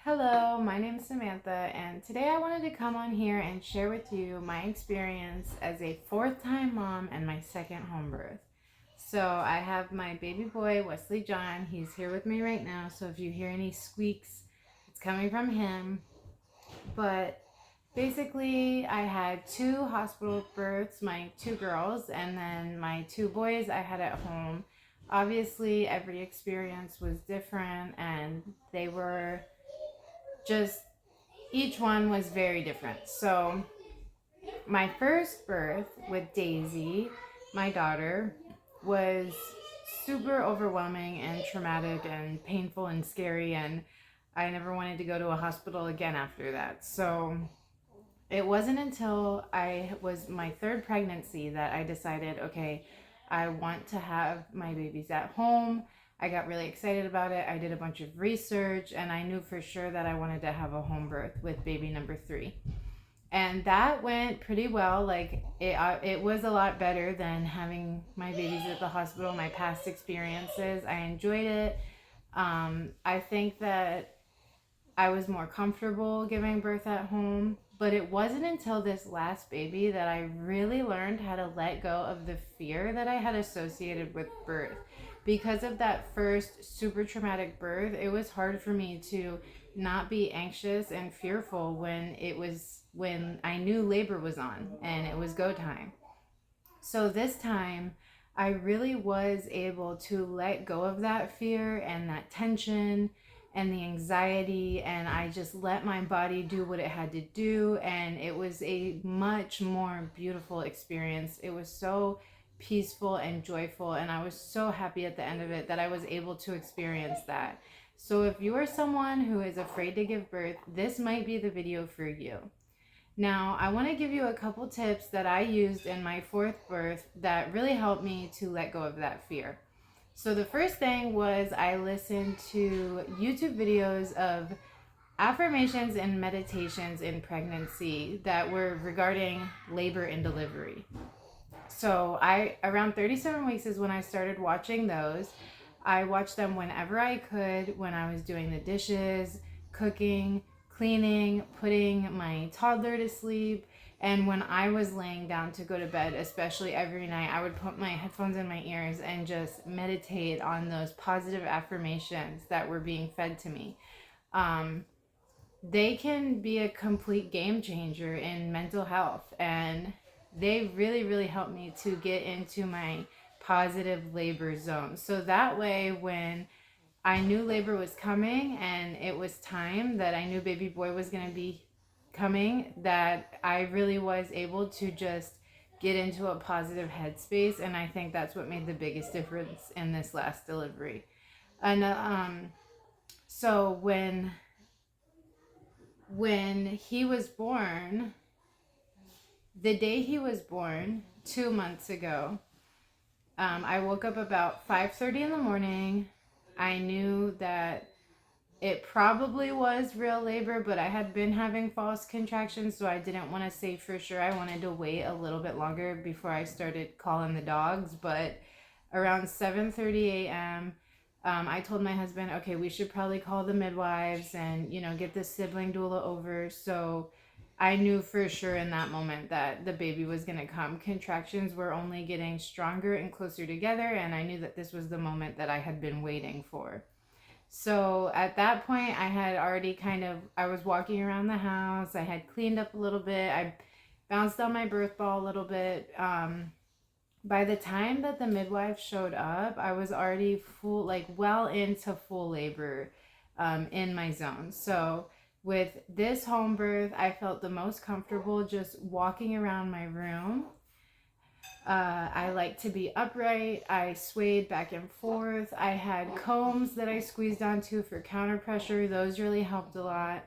Hello, my name is Samantha, and today I wanted to come on here and share with you my experience as a fourth-time mom and my second home birth. So I have my baby boy, Wesley John. He's here with me right now, so if you hear any squeaks, it's coming from him. But basically, I had two hospital births, my two girls, and then my two boys I had at home. Obviously, every experience was different, and they were just each one was very different. So my first birth with Daisy, my daughter, was super overwhelming and traumatic and painful and scary, and I never wanted to go to a hospital again after that. So it wasn't until I was my third pregnancy that I decided, okay, I want to have my babies at home. I got really excited about it. I did a bunch of research, and I knew for sure that I wanted to have a home birth with baby number 3. And that went pretty well. Like it was a lot better than having my babies at the hospital. My past experiences, I enjoyed it. I think that I was more comfortable giving birth at home, but it wasn't until this last baby that I really learned how to let go of the fear that I had associated with birth. Because of that first super traumatic birth, it was hard for me to not be anxious and fearful when I knew labor was on and it was go time. So this time, I really was able to let go of that fear and that tension and the anxiety, and I just let my body do what it had to do, and it was a much more beautiful experience. It was so peaceful and joyful, and I was so happy at the end of it that I was able to experience that. So if you are someone who is afraid to give birth, this might be the video for you. Now, I want to give you a couple tips that I used in my fourth birth that really helped me to let go of that fear. So the first thing was I listened to YouTube videos of affirmations and meditations in pregnancy that were regarding labor and delivery. So around 37 weeks is when I started watching those. I watched them whenever I could, when I was doing the dishes, cooking, cleaning, putting my toddler to sleep, and when I was laying down to go to bed, especially every night, I would put my headphones in my ears and just meditate on those positive affirmations that were being fed to me. They can be a complete game changer in mental health, and they really, really helped me to get into my positive labor zone. So that way, when I knew labor was coming and it was time that I knew baby boy was going to be coming, that I really was able to just get into a positive headspace, and I think that's what made the biggest difference in this last delivery. And so when he was born, the day he was born 2 months ago, I woke up about 5:30 in the morning. I knew that it probably was real labor, but I had been having false contractions, so I didn't want to say for sure. I wanted to wait a little bit longer before I started calling the dogs. But around 7:30 a.m., I told my husband, okay, we should probably call the midwives and, get the sibling doula over. So I knew for sure in that moment that the baby was going to come. Contractions were only getting stronger and closer together, and I knew that this was the moment that I had been waiting for. So at that point, I had already I was walking around the house. I had cleaned up a little bit. I bounced on my birth ball a little bit. By the time that the midwife showed up, I was already well into full labor in my zone. So with this home birth, I felt the most comfortable just walking around my room. I like to be upright. I swayed back and forth. I had combs that I squeezed onto for counter pressure. Those really helped a lot.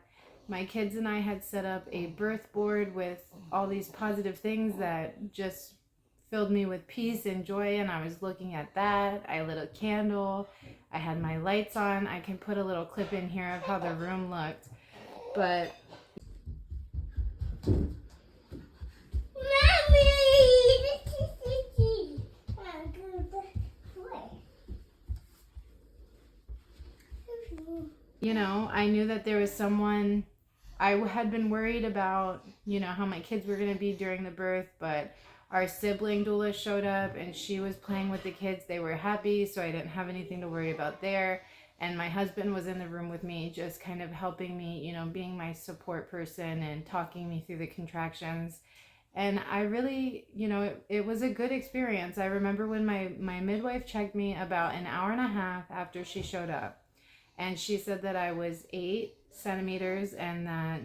My kids and I had set up a birth board with all these positive things that just filled me with peace and joy, and I was looking at that. I lit a candle. I had my lights on. I can put a little clip in here of how the room looked. But you know, I knew that there was someone. I had been worried about, you know, how my kids were going to be during the birth, but our sibling doula showed up and she was playing with the kids. They were happy, so I didn't have anything to worry about there. And my husband was in the room with me, just kind of helping me, you know, being my support person and talking me through the contractions. And I really, you know, it was a good experience. I remember when my midwife checked me about an hour and a half after she showed up. And she said that I was 8 centimeters and that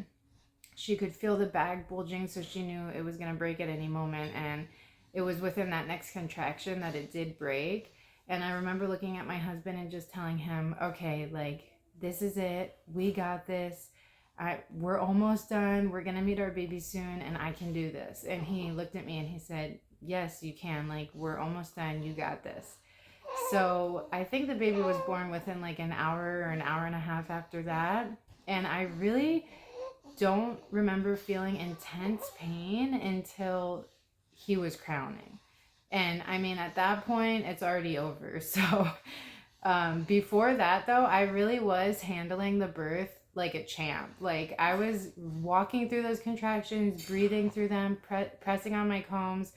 she could feel the bag bulging, so she knew it was going to break at any moment. And it was within that next contraction that it did break. And I remember looking at my husband and just telling him, okay, like, this is it. We got this. We're almost done. We're going to meet our baby soon, and I can do this. And he looked at me and he said, yes, you can. Like, we're almost done. You got this. So I think the baby was born within like an hour or an hour and a half after that. And I really don't remember feeling intense pain until he was crowning. And I mean, at that point, it's already over. So before that, though, I really was handling the birth like a champ. Like, I was walking through those contractions, breathing through them, pressing on my combs.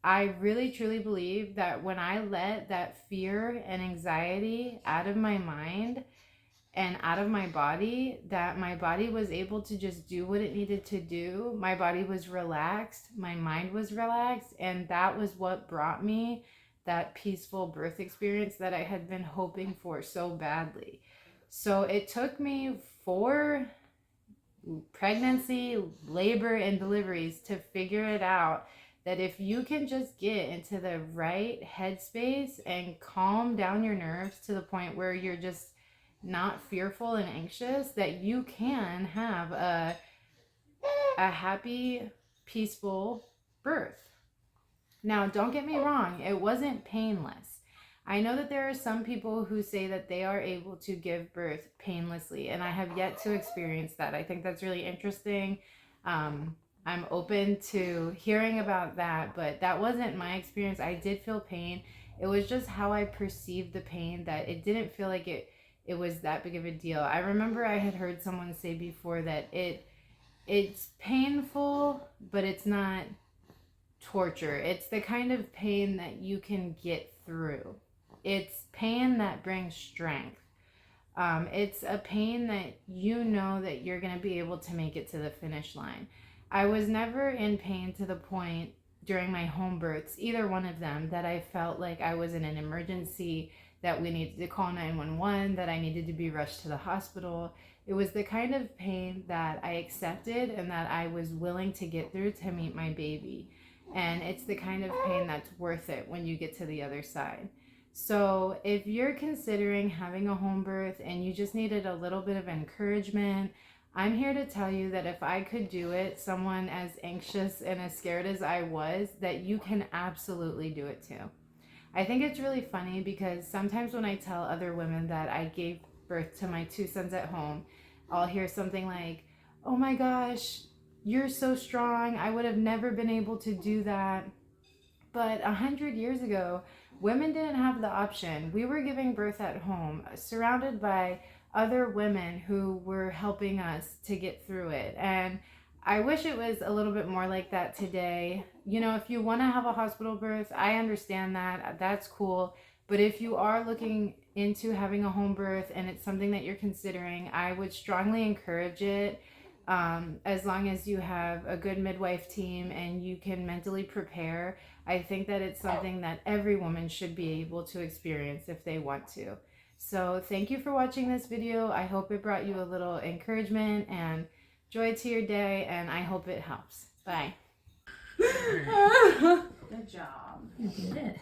I really truly believe that when I let that fear and anxiety out of my mind and out of my body, that my body was able to just do what it needed to do. My body was relaxed, my mind was relaxed, and that was what brought me that peaceful birth experience that I had been hoping for so badly. So it took me 4 pregnancy, labor, and deliveries to figure it out, that if you can just get into the right headspace and calm down your nerves to the point where you're just not fearful and anxious, that you can have a happy, peaceful birth. Now, don't get me wrong, it wasn't painless. I know that there are some people who say that they are able to give birth painlessly, and I have yet to experience that. I think that's really interesting. I'm open to hearing about that, but that wasn't my experience. I did feel pain. It was just how I perceived the pain, that it didn't feel like it was that big of a deal. I remember I had heard someone say before that it's painful, but it's not torture. It's the kind of pain that you can get through. It's pain that brings strength. It's a pain that you know that you're going to be able to make it to the finish line. I was never in pain to the point during my home births, either one of them, that I felt like I was in an emergency, that we needed to call 911, that I needed to be rushed to the hospital. It was the kind of pain that I accepted and that I was willing to get through to meet my baby. And it's the kind of pain that's worth it when you get to the other side. So if you're considering having a home birth and you just needed a little bit of encouragement, I'm here to tell you that if I could do it, someone as anxious and as scared as I was, that you can absolutely do it too. I think it's really funny because sometimes when I tell other women that I gave birth to my 2 sons at home, I'll hear something like, oh my gosh, you're so strong. I would have never been able to do that. But 100 years ago, women didn't have the option. We were giving birth at home, surrounded by other women who were helping us to get through it. And I wish it was a little bit more like that today. You know, if you want to have a hospital birth, I understand that. That's cool. But if you are looking into having a home birth and it's something that you're considering, I would strongly encourage it. As long as you have a good midwife team and you can mentally prepare, I think that it's something that every woman should be able to experience if they want to. So thank you for watching this video. I hope it brought you a little encouragement and joy to your day, and I hope it helps. Bye. Good job. You did it.